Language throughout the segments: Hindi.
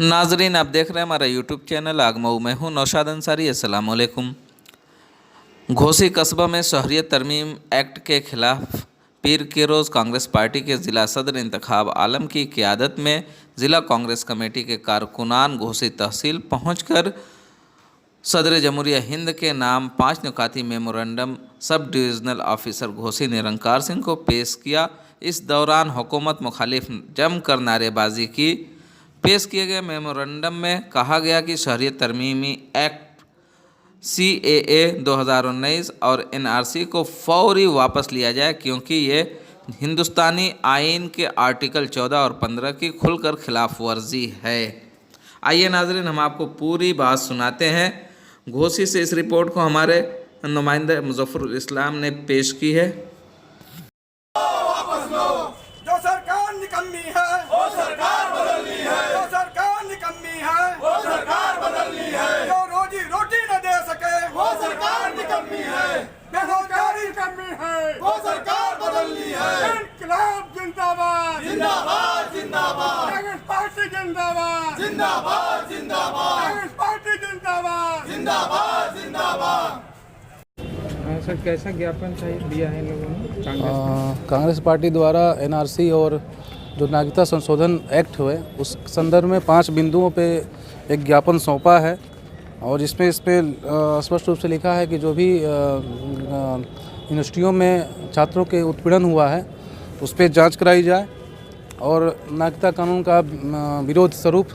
नाजरीन, आप देख रहे हैं हमारा यूट्यूब चैनल आगमऊ। मैं हूं नौशाद अंसारी। अस्सलाम वालेकुम। घोसी कस्बा में शहरियत तरमीम एक्ट के खिलाफ पीर के रोज़ कांग्रेस पार्टी के ज़िला सदर इंतखाब आलम की क़ियादत में ज़िला कांग्रेस कमेटी के कारकुनान घोसी तहसील पहुंचकर सदर जमहूरिया हिंद के नाम 5 नुकाती मेमोरेंडम सब डिविज़नल ऑफिसर घोसी निरंकार सिंह को पेश किया। इस दौरान हुकूमत मुखालिफ जमकर नारेबाजी की। पेश किए गए मेमोरेंडम में कहा गया कि शहरियत तरमीमी एक्ट CAA 2019 और NRC को फौरी वापस लिया जाए, क्योंकि ये हिंदुस्तानी आइन के आर्टिकल 14 और 15 की खुलकर खिलाफ वर्जी है। आइए नाजरीन, हम आपको पूरी बात सुनाते हैं। घोसी से इस रिपोर्ट को हमारे नुमाइंदा मुजफ्फरुल इस्लाम ने पेश की है। जो सरकार निकम्मी है वो सरकार बदलनी है, जो सरकार निकम्मी है वो सरकार बदलनी है, जो रोजी रोटी न दे सके वो सरकार निकम्मी है, बेरोजगारी निकम्मी है वो सरकार बदलनी है। इनकलाब जिंदाबाद जिंदाबाद जिंदाबाद, कांग्रेस पार्टी जिंदाबाद जिंदाबाद जिंदाबाद, कांग्रेस पार्टी जिंदाबाद जिंदाबाद जिंदाबाद। सर, कैसा ज्ञापन दिया है लोगों ने? कांग्रेस पार्टी द्वारा NRC और जो नागरिकता संशोधन एक्ट हुए उस संदर्भ में 5 बिंदुओं पे एक ज्ञापन सौंपा है, और इस पे स्पष्ट रूप से लिखा है कि जो भी यूनिवर्सिटियों में छात्रों के उत्पीड़न हुआ है उस पर जांच कराई जाए, और नागरिकता कानून का विरोध स्वरूप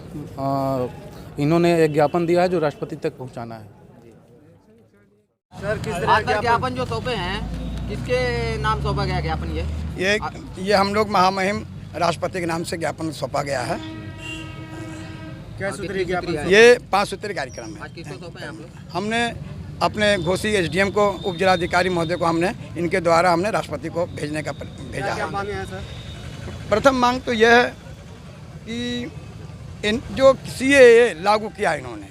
इन्होंने एक ज्ञापन दिया है जो राष्ट्रपति तक पहुँचाना है। सर, किस तरह के ज्ञापन जो सौंपे हैं, किसके नाम सौंपा गया ज्ञापन? ये हम लोग महामहिम राष्ट्रपति के नाम से ज्ञापन सौंपा गया है। क्या सूत्री ज्ञापन? ये 5 सूत्री कार्यक्रम है। आज किसको सौंपे हैं आप लोग? हमने अपने घोसी SDM को, उप जिलाधिकारी महोदय को, हमने इनके द्वारा हमने राष्ट्रपति को भेजने का भेजा है। मांगे हैं सर? प्रथम मांग तो यह है कि जो CAA लागू किया इन्होंने,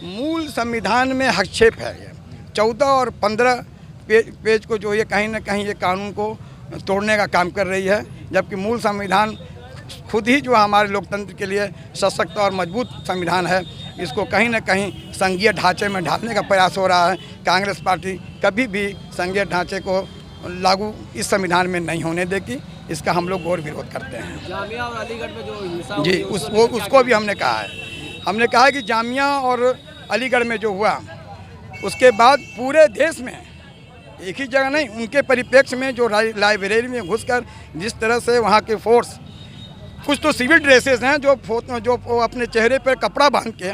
मूल संविधान में हस्तक्षेप है। ये 14 और 15 पेज को जो ये कहीं ना कहीं ये कानून को तोड़ने का काम कर रही है, जबकि मूल संविधान खुद ही जो हमारे लोकतंत्र के लिए सशक्त और मजबूत संविधान है, इसको कहीं ना कहीं संघीय ढांचे में ढालने का प्रयास हो रहा है। कांग्रेस पार्टी कभी भी संघीय ढांचे को लागू इस संविधान में नहीं होने देगी। इसका हम लोग घोर विरोध करते हैं। जामिया और अलीगढ़ में जो हिंसा जी, उसको भी हमने कहा है। हमने कहा है कि जामिया और अलीगढ़ में जो हुआ, उसके बाद पूरे देश में एक ही जगह नहीं, उनके परिप्रेक्ष्य में जो लाइब्रेरी में घुसकर जिस तरह से वहाँ के फोर्स, कुछ तो सिविल ड्रेसेस हैं जो अपने चेहरे पर कपड़ा बांध के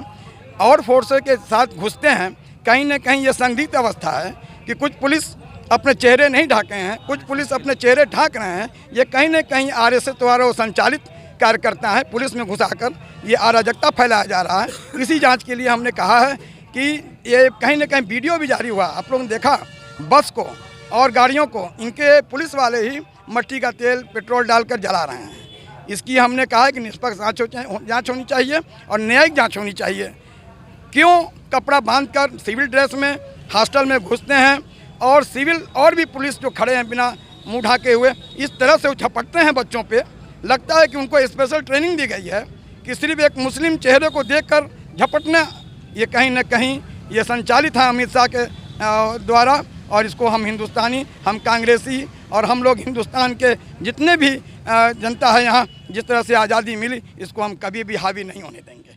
और फोर्स के साथ घुसते हैं, कहीं ना कहीं ये संदिग्ध अवस्था है कि कुछ पुलिस अपने चेहरे नहीं ढाके हैं, कुछ पुलिस अपने चेहरे ढाक रहे हैं। ये कहीं ना कहीं RSS द्वारा संचालित कार्यकर्ता है, पुलिस में घुसाकर ये अराजकता फैलाया जा रहा है। इसी जाँच के लिए हमने कहा है कि ये कहीं ना कहीं वीडियो भी जारी हुआ, आप लोगों ने देखा, बस को और गाड़ियों को इनके पुलिस वाले ही मिट्टी का तेल, पेट्रोल डालकर जला रहे हैं। इसकी हमने कहा है कि निष्पक्ष जांच होनी चाहिए और न्यायिक जांच होनी चाहिए। क्यों कपड़ा बांधकर सिविल ड्रेस में हॉस्टल में घुसते हैं, और सिविल और भी पुलिस जो खड़े हैं बिना मुँह ढाके हुए, इस तरह से झपटते हैं बच्चों पे। लगता है कि उनको स्पेशल ट्रेनिंग दी गई है कि सिर्फ एक मुस्लिम चेहरे को देखकर झपटना, ये कहीं ना कहीं ये संचालित है अमित शाह के द्वारा। और इसको हम हिंदुस्तानी, हम कांग्रेसी और हम लोग हिंदुस्तान के जितने भी जनता है यहाँ, जिस तरह से आज़ादी मिली, इसको हम कभी भी हावी नहीं होने देंगे।